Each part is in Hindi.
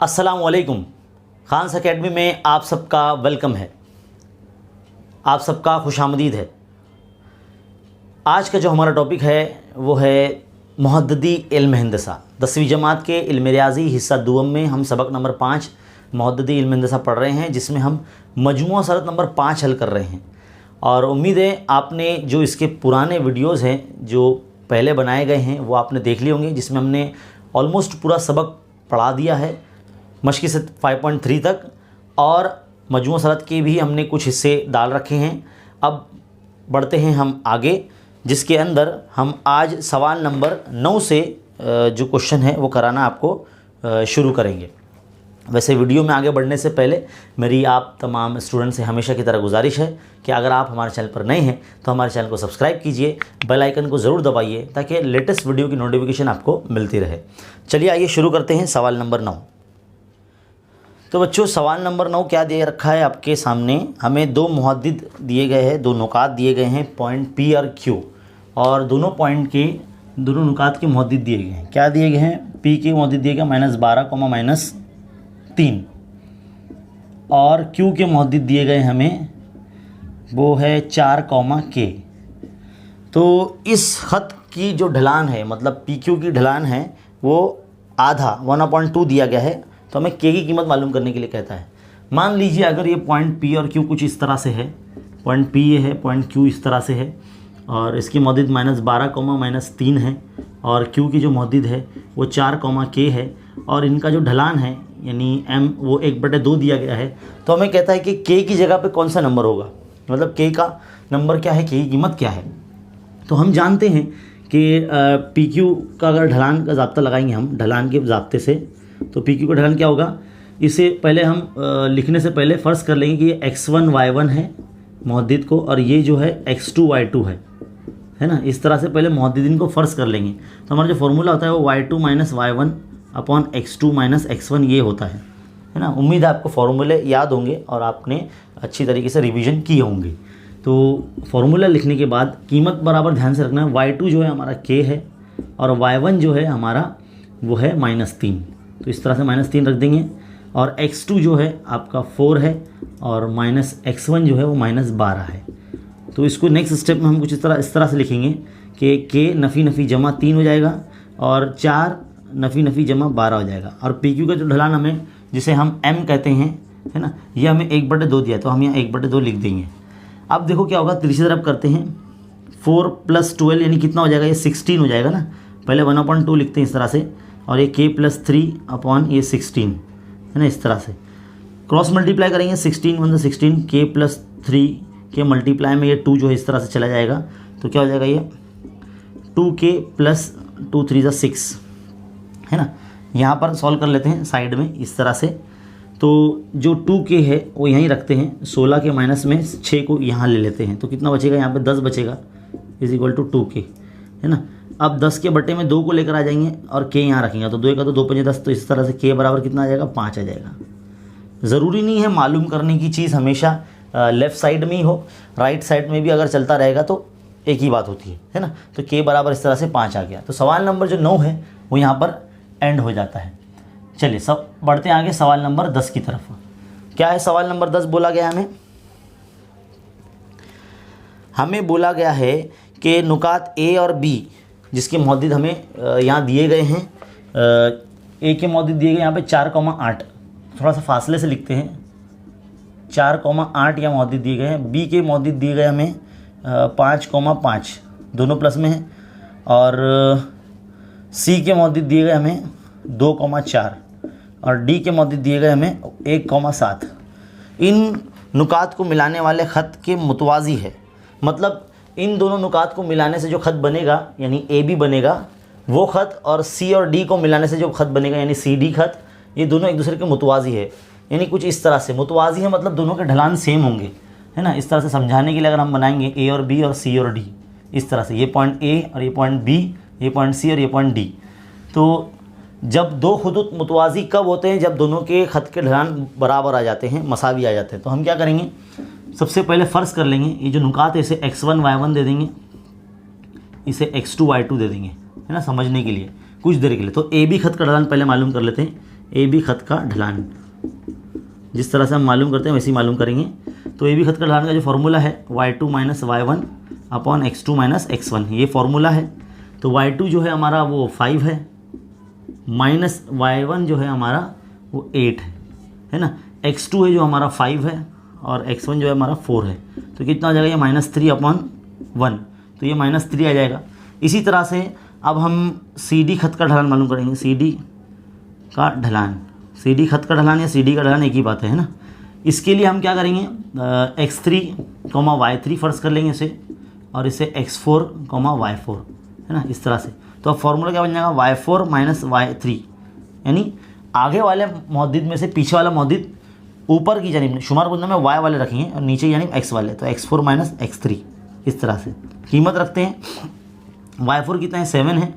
अस्सलाम वालेकुम। खान्स एकेडमी में आप सबका वेलकम है, आप सबका खुशामदीद है। आज का जो हमारा टॉपिक है वो है मुहद्दिदी इल्म हिंदसा। 10वीं जमात के इल्म रियाज़ी हिस्सा दुअम में हम सबक नंबर 5 मुहद्दिदी इल्म हिंदसा पढ़ रहे हैं, जिसमें हम मजमूआ सरत नंबर 5 हल कर रहे हैं। और उम्मीद है आपने जो इसके पुराने वीडियोज़ हैं जो पहले बनाए गए हैं वो आपने देख लिए होंगे, जिसमें हमने ऑलमोस्ट पूरा सबक पढ़ा दिया है मशक़ी से 5.3 तक, और मजमूआ सरत के भी हमने कुछ हिस्से डाल रखे हैं। अब बढ़ते हैं हम आगे, जिसके अंदर हम आज सवाल नंबर 9 से जो क्वेश्चन है वो कराना आपको शुरू करेंगे। वैसे वीडियो में आगे बढ़ने से पहले मेरी आप तमाम स्टूडेंट से हमेशा की तरह गुजारिश है कि अगर आप हमारे चैनल पर नए हैं तो हमारे चैनल को सब्सक्राइब कीजिए, बेल आइकन को ज़रूर दबाइए ताकि लेटेस्ट वीडियो की नोटिफिकेशन आपको मिलती रहे। चलिए आइए शुरू करते हैं सवाल नंबर 9। तो बच्चों, सवाल नंबर 9 क्या दे रखा है आपके सामने? हमें दो मुहद्दिद दिए गए हैं, दो नुकात दिए गए हैं, पॉइंट P और Q, और दोनों पॉइंट के दोनों नुकात के मुहद्दिद दिए गए हैं। क्या दिए गए हैं? P के मुहद्दिद दिए गए -12, -3, और Q के मुहद्दिद दिए गए हमें वो है 4, K। तो इस ख़त की जो ढलान है, मतलब PQ की ढलान है, वो आधा 1/2 दिया गया है। तो हमें K की कीमत मालूम करने के लिए कहता है। मान लीजिए अगर ये पॉइंट P और Q कुछ इस तरह से है, पॉइंट P ये है, पॉइंट Q इस तरह से है, और इसकी मुहद्दिद -12, -3 है, और Q की जो मुहद्दिद है वो 4, K है, और इनका जो ढलान है यानी M वो 1/2 दिया गया है। तो हमें कहता है कि K की जगह पे कौन सा नंबर होगा, मतलब K का नंबर क्या है, K की कीमत क्या है। तो हम जानते हैं कि PQ का अगर ढलान का ज़ाब्ता लगाएंगे हम ढलान के ज़ाब्ते से, तो PQ का ढलान क्या होगा? इसे पहले हम लिखने से पहले फ़र्ज़ कर लेंगे कि ये x1 y1 है मुहद्दिद को, और ये जो है x2 y2 है ना। इस तरह से पहले मुहद्दिदीन को फ़र्ज़ कर लेंगे। तो हमारा जो फार्मूला होता है वो y2 - y1 upon x2 - x1 ये होता है ना। उम्मीद है आपको फार्मूले याद होंगे और आपने अच्छी तरीके से रिवीजन किए होंगे। तो फार्मूला लिखने के बाद कीमत बराबर ध्यान से रखना है। y2 जो है हमारा k है, और y1 जो है हमारा वो है -3। तो इस तरह से -3 रख देंगे, और x2 जो है आपका 4 है, और -x1 जो है वो -12 है। तो इसको नेक्स्ट स्टेप में हम कुछ इस तरह से लिखेंगे कि k नफ़ी नफ़ी जमा 3 हो जाएगा, और 4 नफ़ी नफ़ी जमा 12 हो जाएगा। और PQ का जो ढलान हमें, जिसे हम M कहते हैं, है ना, ये हमें 1/2 दिया, तो हम यहाँ 1/2 लिख देंगे। अब देखो क्या होगा, तीसरी तरफ करते हैं। 4 + 12 यानी कितना हो जाएगा? ये 16 हो जाएगा ना। पहले 1/2 लिखते हैं इस तरह से, और ये K + 3 अपॉन ये 16 है ना। इस तरह से क्रॉस मल्टीप्लाई करेंगे, 16 × 16, K + 3 के मल्टीप्लाई में ये 2 जो है इस तरह से चला जाएगा। तो क्या हो जाएगा? ये 2K + 2 × 3 = 6 है ना। यहाँ पर सॉल्व कर लेते हैं साइड में इस तरह से। तो जो 2K है वो यहीं रखते हैं, 16 के माइनस में 6 को यहाँ ले लेते हैं। तो कितना बचेगा? यहाँ पे 10 बचेगा, = 2K है ना। अब 10 के बटे में 2 को लेकर आ जाएंगे, और K यहाँ रखेंगे, तो 2 का तो 2 × 5 = 10। तो इस तरह से K बराबर कितना आ जाएगा? 5 आ जाएगा। ज़रूरी नहीं है मालूम करने की चीज़ हमेशा लेफ़्ट साइड में ही हो, राइट साइड में भी अगर चलता रहेगा तो एक ही बात होती है ना। तो K बराबर इस तरह से 5 आ गया। तो सवाल नंबर जो 9 है वो यहाँ पर एंड हो जाता है। चलिए सब बढ़ते हैं आगे सवाल नंबर 10 की तरफ। क्या है सवाल नंबर 10? बोला गया हमें बोला गया है कि नुकात A और B जिसके मुहद्दिद हमें यहाँ दिए गए हैं। A के मुहद्दिद दिए गए यहाँ पे 4, 8, थोड़ा सा फासले से लिखते हैं। 4, 8 या मुहद्दिद दिए गए हैं। B के मुहद्दिद दिए गए हमें 5, 5, दोनों प्लस में हैं, और C के मुहद्दिद दिए गए हमें 2, 4, और D के मुहद्दिद दिए गए हमें 1, 7। इन नुकात को मिलाने वाले ख़त के मुतवाज़ी है, मतलब इन दोनों नुकात को मिलाने से जो ख़त बनेगा यानी AB बनेगा, वो ख़त और C और D को मिलाने से जो ख़त बनेगा यानी CD ख़त, ये दोनों एक दूसरे के मुतवाज़ी है। यानी कुछ इस तरह से मुतवाज़ी है, मतलब दोनों के ढलान सेम होंगे, है ना। इस तरह से समझाने के लिए अगर हम बनाएंगे A और B और C और D, इस तरह से ये पॉइंट A और ये पॉइंट B, ये पॉइंट C और ये पॉइंट D। तो जब दो खुदूत मुतवाज़ी कब होते हैं? जब दोनों के ख़त के ढलान बराबर आ जाते हैं, मसावी आ जाते हैं। तो हम क्या करेंगे? सबसे पहले फ़र्ज़ कर लेंगे ये जो नुकात है इसे x1 y1 दे देंगे, इसे x2 y2 दे देंगे, है ना, समझने के लिए कुछ देर के लिए। तो AB ख़त का ढलान पहले मालूम कर लेते हैं। ए बी खत का ढलान। जिस तरह से हम मालूम करते हैं वैसे ही मालूम करेंगे। तो ए बी खत का ढलान का जो फार्मूला है y2 minus y1 upon x2 minus x1, ये फार्मूला है। तो y2 जो है हमारा वो 5 है, माइनस y1 जो है हमारा वो 8 है ना। x2 है जो हमारा 5 है और x1 जो है हमारा 4 है। तो कितना आ जाएगा ये -3 अपॉन 1, तो ये -3 आ जाएगा। इसी तरह से अब हम सी डी खत का ढलान मालूम करेंगे। सी डी का ढलान, सी डी खत का ढलान या सी डी का ढलान एक ही बात है ना। इसके लिए हम क्या करेंगे, x3, y3 फर्ज कर लेंगे इसे, और इसे x4, y4 है ना, इस तरह से। तो अब फॉर्मूला क्या बन जाएगा, y4 माइनस y3, यानी आगे वाले मौजूद में से पीछे वाला मौजूद ऊपर की जानिब शुमार गुना में y वाले रखेंगे और नीचे की जानिब x वाले, तो x4 माइनस x3 इस तरह से कीमत रखते हैं। y4 कितना है 7 है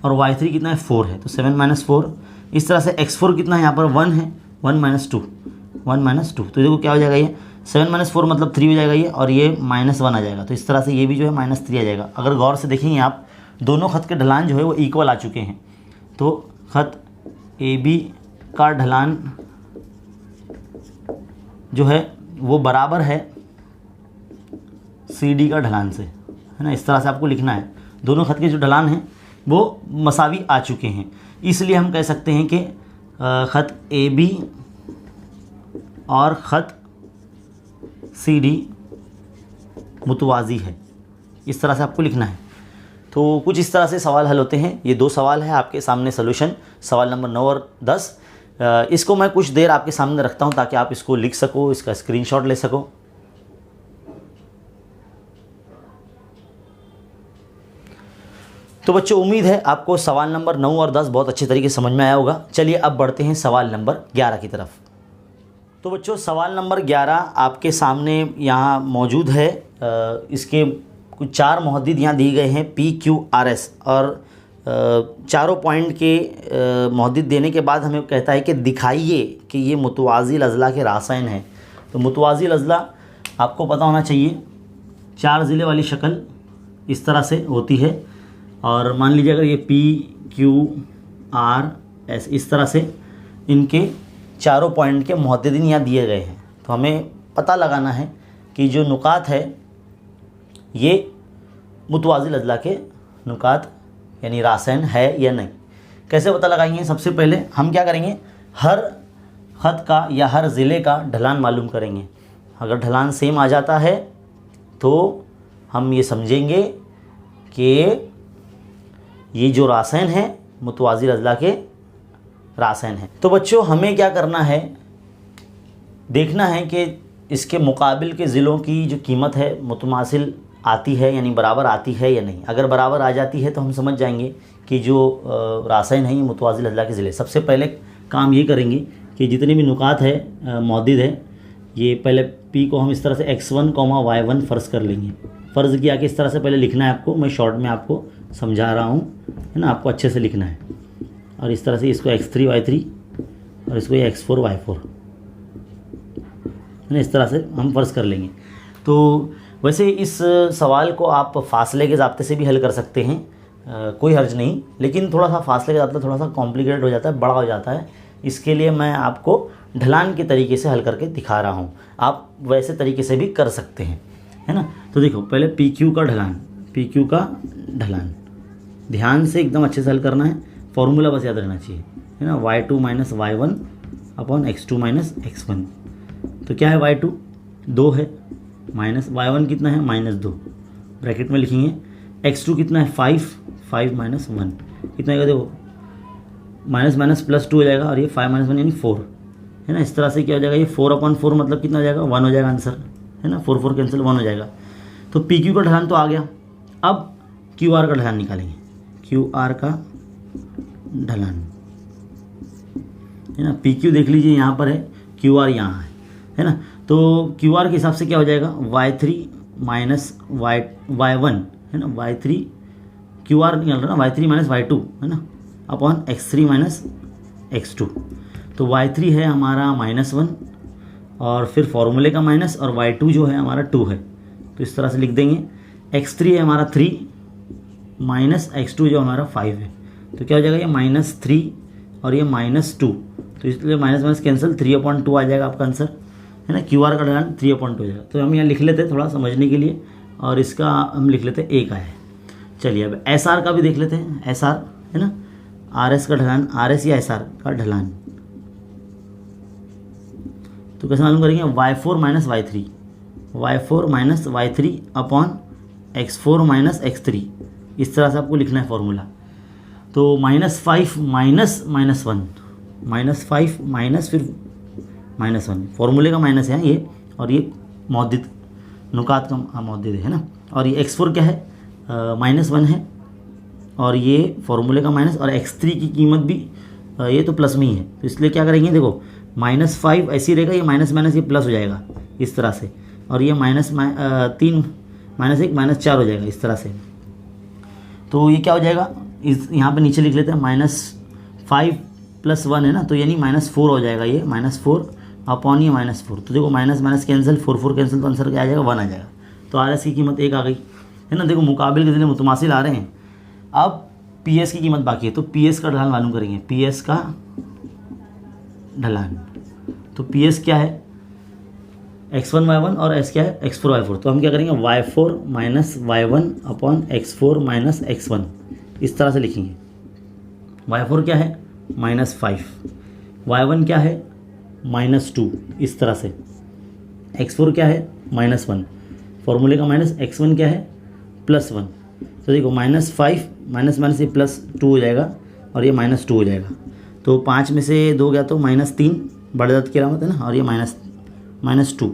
और y3 कितना है 4 है, तो 7 माइनस 4। इस तरह से x4 कितना है यहाँ पर 1 है, 1 माइनस 2, 1 माइनस 2, तो देखो क्या हो जाएगा ये 7 माइनस 4 मतलब 3 हो जाएगा ये, और ये -1 आ जाएगा। तो इस तरह से ये भी जो है -3 आ जाएगा। अगर गौर से देखेंगे आप, दोनों खत के ढलान जो है वो इक्वल आ चुके हैं। तो खत ए बी का ढलान जो है वो बराबर है सी डी का ढलान से, है ना। इस तरह से आपको लिखना है। दोनों खत के जो ढलान हैं वो मसावी आ चुके हैं, इसलिए हम कह सकते हैं कि खत ए बी और ख़त सी डी मुतवाज़ी है। इस तरह से आपको लिखना है। तो कुछ इस तरह से सवाल हल होते हैं। ये 2 सवाल है आपके सामने सॉल्यूशन, सवाल नंबर 9 और 10। इसको मैं कुछ देर आपके सामने रखता हूं ताकि आप इसको लिख सको, इसका स्क्रीनशॉट ले सको। तो बच्चों, उम्मीद है आपको सवाल नंबर 9 और 10 बहुत अच्छे तरीके से समझ में आया होगा। चलिए अब बढ़ते हैं सवाल नंबर 11 की तरफ। तो बच्चों, सवाल नंबर 11 आपके सामने यहाँ मौजूद है। इसके कुछ 4 मुहद्दिद यहाँ दिए गए हैं PQRS, और चारों पॉइंट के मुहद्दिद देने के बाद हमें कहता है कि दिखाइए कि ये मुतवाज़िल अज़ला के रासायन हैं। तो मुतवाज़िल अज़ला आपको पता होना चाहिए, 4 ज़िले वाली शक्ल इस तरह से होती है। और मान लीजिए अगर ये PQRS इस तरह से इनके चारों पॉइंट के मुहद्दिदीन यहाँ दिए गए हैं, तो हमें पता लगाना है कि जो नुकात है ये मुतवाज़िल अज़ला के नुकात यानी रासायन है या नहीं। कैसे पता लगाएंगे? सबसे पहले हम क्या करेंगे, हर ख़त का या हर ज़िले का ढलान मालूम करेंगे। अगर ढलान सेम आ जाता है तो हम ये समझेंगे कि ये जो रासायन है मुतवाज़िल अज़ला के रासायन है। तो बच्चों, हमें क्या करना है, देखना है कि इसके मुकाबिल के ज़िलों की जो कीमत है मुतमासिल आती है यानी बराबर आती है या नहीं। अगर बराबर आ जाती है तो हम समझ जाएंगे कि जो रासायन है ये मुतवाज़िल अज़ला के ज़िले। सबसे पहले काम ये करेंगे कि जितने भी नुकात है मौजूद है, ये पहले P को हम इस तरह से x1, y1 फ़र्ज़ कर लेंगे। फ़र्ज़ किया कि इस तरह से पहले लिखना है आपको, मैं शॉर्ट में आपको समझा रहा हूँ, है ना, आपको अच्छे से लिखना है। और इस तरह से इसको x3 y3 और इसको x4 y4, है ना, इस तरह से हम फ़र्ज़ कर लेंगे। तो वैसे इस सवाल को आप फासले के ज़ाब्ते से भी हल कर सकते हैं, कोई हर्ज नहीं, लेकिन थोड़ा सा फासले का ज़ाब्ता थोड़ा सा कॉम्प्लिकेटेड हो जाता है, बड़ा हो जाता है। इसके लिए मैं आपको ढलान के तरीके से हल करके दिखा रहा हूँ। आप वैसे तरीके से भी कर सकते हैं, है ना। तो देखो, पहले PQ का ढलान, PQ का ढलान ध्यान से एकदम अच्छे से हल करना है। फॉर्मूला बस याद रहना चाहिए, है ना, y2 minus y1 upon x2 minus x1। तो क्या है, y2 2 है, माइनस y1 कितना है -2, ब्रैकेट में लिखेंगे। x2 कितना है 5 माइनस 1 कितना आएगा, देखो माइनस माइनस प्लस 2 हो जाएगा, और ये 5 माइनस 1 यानी 4, है ना। इस तरह से क्या हो जाएगा, ये 4/4 मतलब कितना हो जाएगा, 1 हो जाएगा आंसर, है ना। 4 कैंसिल 1 हो जाएगा। तो PQ का ढलान तो आ गया। अब QR का ढलान निकालेंगे। QR का ढलान, है ना, PQ देख लीजिए यहाँ पर है, QR यहाँ है ना। तो QR के हिसाब से क्या हो जाएगा, y3 माइनस y1, है ना, y3 QR निकल रहा है ना, y3 माइनस y2, है ना, अपॉन x3 माइनस x2। तो y3 है हमारा -1 और फिर फॉर्मूले का माइनस, और y2 जो है हमारा 2 है। तो इस तरह से लिख देंगे। x3 है हमारा 3 माइनस x2 जो हमारा 5 है। तो क्या हो जाएगा, ये -3 और ये -2, तो इसलिए माइनस माइनस कैंसिल, 3/2 आ जाएगा आपका आंसर, है ना। QR का ढलान 3/2 हो जाएगा। तो हम यहाँ लिख लेते हैं थोड़ा समझने के लिए, और इसका हम लिख लेते हैं 1 आया है। चलिए अब SR का भी देख लेते हैं। SR है ना, RS का ढलान, RS या SR का ढलान, तो कैसे मालूम करेंगे? y4 - y3, y4 - y3 upon x4 - x3, इस तरह से आपको लिखना है फॉर्मूला। तो -5 माइनस -1, -5 माइनस फिर -1, फॉर्मूले का माइनस है ये, और ये मौद्दिद नुकात का मौद्दिद है ना। और ये x4 क्या है? -1 है, और ये फॉर्मूले का माइनस, और x3 की कीमत भी ये तो प्लस में ही है, तो इसलिए क्या करेंगे? देखो -5 ऐसे ही रहेगा, ये माइनस माइनस ये प्लस हो जाएगा इस तरह से, और ये -3 -1 -4 हो जाएगा इस तरह से। तो ये क्या हो जाएगा? इस यहाँ पे नीचे लिख लेते हैं, -5 + 1 है ना, तो यानी -4 हो जाएगा ये, -4 अपॉन ये -4। तो देखो माइनस माइनस कैंसिल, 4 कैंसिल, तो आंसर क्या आ जाएगा? 1 आ जाएगा। तो RS की कीमत 1 आ गई, है ना। देखो मुकाबिल के ज़िले मुतमासिल आ रहे हैं। अब PS की कीमत बाकी है, तो PS का ढलान मालूम करेंगे। PS का ढलान, तो PS क्या है? x1 y1, और S क्या है? x4 y4। तो हम क्या करेंगे? y4 - y1 upon x4 - x1, इस तरह से लिखेंगे। y4 क्या है? -5, y1 क्या है? -2, इस तरह से। x4 क्या है? -1, फॉर्मूले का माइनस, x1 क्या है? +1। तो देखो -5 माइनस माइनस ये +2 हो जाएगा, और ये -2 हो जाएगा। तो 5 में से 2 गया तो -3, बड़े दत्त की अलामत है ना, और ये -2।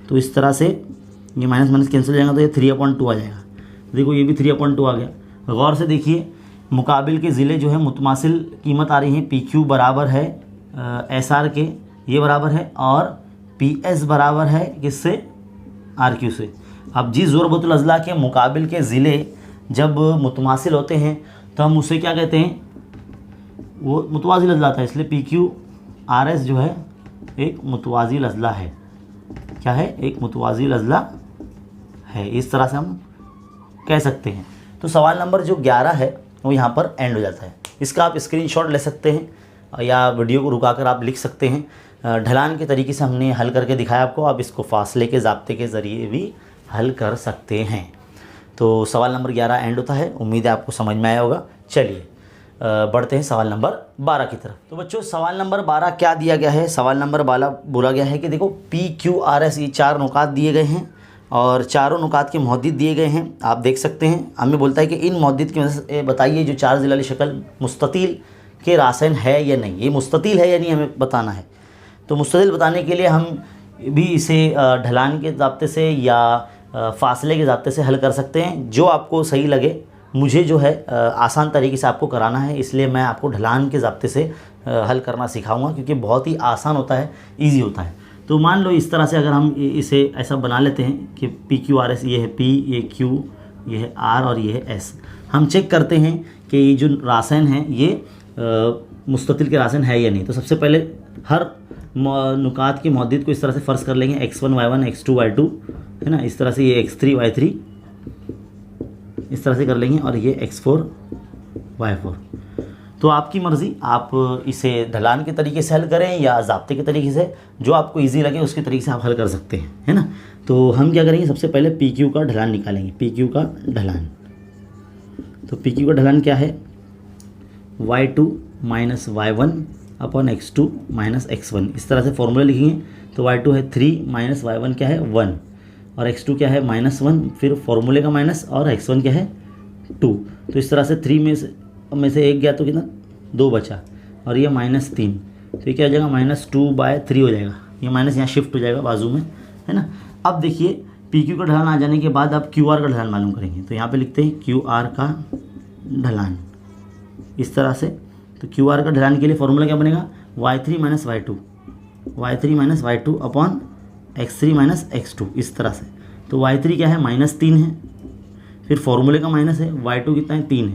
तो इस तरह से ये माइनस माइनस कैंसिल हो जाएगा, तो ये 3/2 आ जाएगा। देखो ये भी 3/2 आ गया। गौर से देखिए, मुकाबिल के ज़िले जो है मुतमासिल कीमत आ रही है। PQ बराबर है SR के, ये बराबर है, और PS बराबर है किससे? RQ से। अब जिस ज़ुरबतुल अज़ला के मुकाबिल के ज़िले जब मुतमासिल होते हैं तो हम उसे क्या कहते हैं? वो मुतवाज़िल अज़ला था, इसलिए PQ RS जो है एक मुतवाज़िल अज़ला है। क्या है? एक मुतवाज़िल अज़ला है, इस तरह से हम कह सकते हैं। तो सवाल नंबर जो 11 है वो यहाँ पर एंड हो जाता है। इसका आप स्क्रीनशॉट ले सकते हैं, या वीडियो को रुकाकर आप लिख सकते हैं। ढलान के तरीके से हमने हल करके दिखाया आपको, आप इसको फासले के ज़ाब्ते के ज़रिए भी हल कर सकते हैं। तो सवाल नंबर 11 एंड होता है। उम्मीद है आपको समझ में आया होगा। चलिए बढ़ते हैं सवाल नंबर 12 की तरफ। तो बच्चों सवाल नंबर 12 क्या दिया गया है? सवाल नंबर 12 बोला गया है कि देखो PQRS ये 4 नुकात दिए गए हैं, और चारों नुकात के मुहद्दिद दिए गए हैं। आप देख सकते हैं, हमें बोलता है कि इन मुहद्दिद की वजह से बताइए जो 4 ज़िलाली शक्ल मुस्ततील के रासन है या नहीं। ये मुस्ततील है या नहीं हमें बताना है। तो मुस्ततील बताने के लिए हम भी इसे ढलान के ज़ाब्ते से या फासले के ज़ाब्ते से हल कर सकते हैं, जो आपको सही लगे। मुझे जो है आसान तरीके से आपको कराना है, इसलिए मैं आपको ढलान के ज़ाब्ते से हल करना सिखाऊंगा, क्योंकि बहुत ही आसान होता है, इजी होता है। तो मान लो इस तरह से अगर हम इसे ऐसा बना लेते हैं कि PQRS ये है P, ये Q, ये है R और ये है S। हम चेक करते हैं कि ये जो रासन है ये मुस्ततिल के रासन है या नहीं। तो सबसे पहले हर नुकात के मुहद्दिद को इस तरह से फ़र्ज़ कर लेंगे, x1 y1 x2 y2, है ना। इस तरह से ये x3 y3 इस तरह से कर लेंगे, और ये x4 y4। तो आपकी मर्ज़ी, आप इसे ढलान के तरीके से हल करें या ज़ाब्ते के तरीके से, जो आपको इजी लगे उसके तरीके से आप हल कर सकते हैं, है ना। तो हम क्या करेंगे? सबसे पहले PQ का ढलान निकालेंगे। PQ का ढलान, तो PQ का ढलान क्या है? y2 - y1 upon x2 - x1, इस तरह से फॉर्मूला लिखेंगे। तो y2 है 3 - y1 क्या है? 1, और x2 क्या है? -1, फिर फॉर्मूले का माइनस, और x1 क्या है? 2। तो इस तरह से 3 में से 1 गया तो कितना? 2 बचा, और ये -3, तो ये क्या हो जाएगा? -2/3 हो जाएगा। ये माइनस यहाँ शिफ्ट हो जाएगा बाजू में, है ना। अब देखिए PQ का ढलान आ जाने के बाद आप QR का ढलान मालूम करेंगे। तो यहाँ पे लिखते हैं QR का ढलान, इस तरह से। तो QR का ढलान के लिए फॉर्मूला क्या बनेगा? y3 - y2, y3 - y2 upon x3 - x2, इस तरह से। तो y3 क्या है? -3 है, फिर फॉर्मूले का माइनस है, y2 कितना है? 3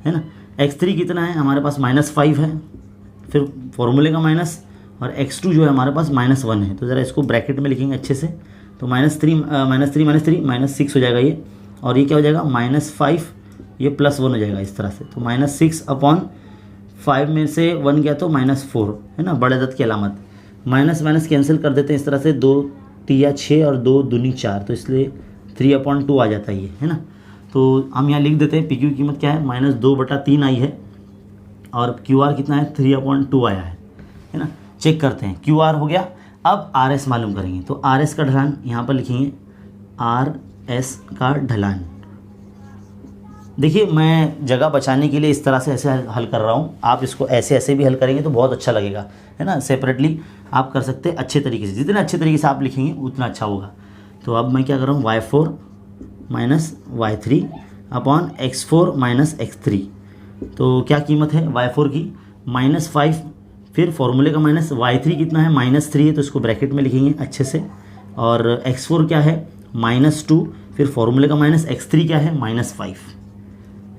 है ना। x3 कितना है? हमारे पास -5 है, फिर फॉर्मूले का माइनस, और x2 जो है हमारे पास -1 है। तो ज़रा इसको ब्रैकेट में लिखेंगे अच्छे से। तो -3 -6 हो जाएगा ये, और ये क्या हो जाएगा? -5, ये +1 हो जाएगा इस तरह से। तो -6 अपॉन 5 में से 1 गया तो -4 है ना, बड़े अदद की अलामत। माइनस माइनस कैंसिल कर देते हैं इस तरह से, 2 तिया 6 और 2 दूनी 4, तो इसलिए 3/2 आ जाता है ये, है ना। तो हम यहाँ लिख देते हैं PQ की कीमत क्या है, -2/3 आई है और QR कितना है, 3/2 आया है ना। चेक करते हैं, QR हो गया। अब RS मालूम करेंगे, तो RS का ढलान यहाँ पर लिखेंगे, RS का ढलान। देखिए मैं जगह बचाने के लिए इस तरह से ऐसे हल कर रहा हूँ, आप इसको ऐसे ऐसे भी हल करेंगे तो बहुत अच्छा लगेगा, है ना। सेपरेटली आप कर सकते हैं अच्छे तरीके से, जितने अच्छे तरीके से आप लिखेंगे उतना अच्छा होगा। तो अब मैं क्या कर रहा हूँ, y4 minus y3 upon x4 minus x3। तो क्या कीमत है y4 की, -5, फिर फॉर्मूले का माइनस, y3 कितना है, -3 है तो इसको ब्रैकेट में लिखेंगे अच्छे से, और x4 क्या है, -2, फिर फॉर्मूले का माइनस, x3 क्या है, -5,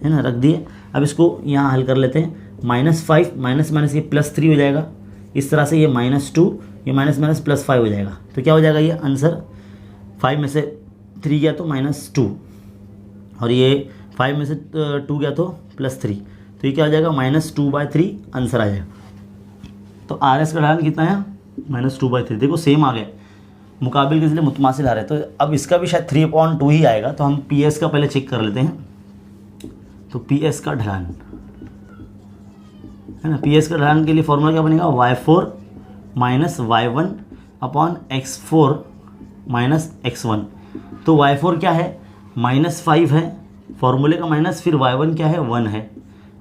है ना, रख दिए। अब इसको यहाँ हल कर लेते हैं, -5 माइनस माइनस ये +3 हो जाएगा, इस तरह से ये -2, ये माइनस माइनस +5 हो जाएगा। तो क्या हो जाएगा ये आंसर, 5 में से 3 गया तो -2 और ये 5 में से 2 गया तो +3, तो ये क्या हो जाएगा, -2/3 आंसर आ जाएगा। तो RS का ढलान कितना है, -2/3। देखो सेम आ गया, मुकाबिल के ज़िले मुतमासिल आ रहे हैं, तो अब इसका भी शायद 3/2 ही आएगा। तो हम PS का पहले चेक कर लेते हैं। तो PS का ढलान है ना, PS का ढलान के लिए फॉर्मूला क्या बनेगा, y4 minus y1 upon x4 minus x1। तो y4 क्या है, -5 है, फॉर्मूले का माइनस, फिर y1 क्या है, 1 है,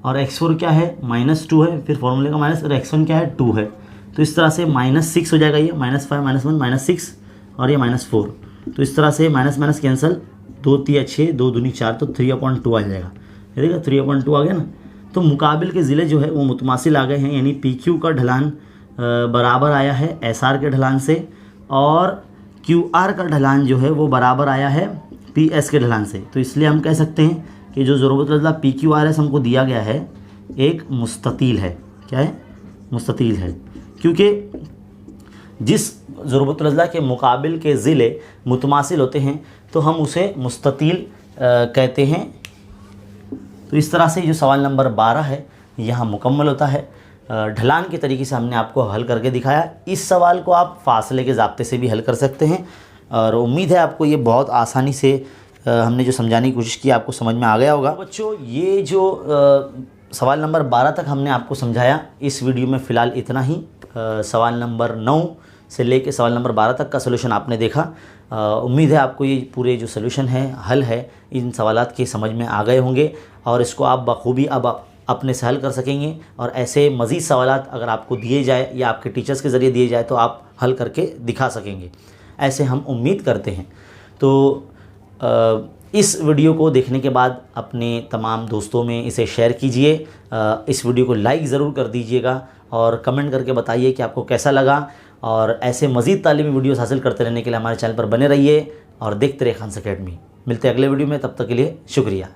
और x4 क्या है, -2 है, फिर फॉर्मूले का माइनस, और x1 क्या है, 2 है। तो इस तरह से -6 हो जाएगा ये, -5 -1 -6 और ये -4। तो इस तरह से माइनस माइनस कैंसिल, 2 तिया 6, 2 दूनी 4, तो 3/2 आ जाएगा। देखिएगा 3/2 आ गया ना। तो मुकाबिल के ज़िले जो है वो मुतमासिल आ गए हैं, यानी PQ का ढलान बराबर आया है SR के ढलान से, और QR का ढलान जो है वो बराबर आया है PS के ढलान से। तो इसलिए हम कह सकते हैं कि जो ज़रूरतुल्लाह PQRS हमको दिया गया है एक मुस्ततील है। क्या है, मुस्ततील है, क्योंकि जिस ज़रूरतुल्लाह के मुकाबिल के ज़िले मुतमासिल होते हैं तो हम उसे मुस्ततील कहते हैं। तो इस तरह से जो सवाल नंबर 12 है यहाँ मुकम्मल होता है। ढलान के तरीके से हमने आपको हल करके दिखाया। इस सवाल को आप फासले के ज़ाब्ते से भी हल कर सकते हैं, और उम्मीद है आपको ये बहुत आसानी से हमने जो समझाने की कोशिश की आपको समझ में आ गया होगा। बच्चों ये जो सवाल नंबर 12 तक हमने आपको समझाया, इस वीडियो में फ़िलहाल इतना ही। सवाल नंबर 9 से लेके सवाल नंबर 12 तक का सोल्यूशन आपने देखा। उम्मीद है आपको ये पूरे जो सोल्यूशन है, हल है, इन सवालात के समझ में आ गए होंगे, और इसको आप बखूबी अब अपने से हल कर सकेंगे। और ऐसे मज़ीद सवालात अगर आपको दिए जाए या आपके टीचर्स के ज़रिए दिए जाए तो आप हल करके दिखा सकेंगे, ऐसे हम उम्मीद करते हैं। तो इस वीडियो को देखने के बाद अपने तमाम दोस्तों में इसे शेयर कीजिए, इस वीडियो को लाइक ज़रूर कर दीजिएगा, और कमेंट करके बताइए कि आपको कैसा लगा। और ऐसे मज़ीद तालीमी वीडियोस हासिल करते रहने के लिए हमारे चैनल पर बने रहिए और देखते रहिए खान्स अकेडमी। मिलते हैं अगले वीडियो में, तब तक के लिए शुक्रिया।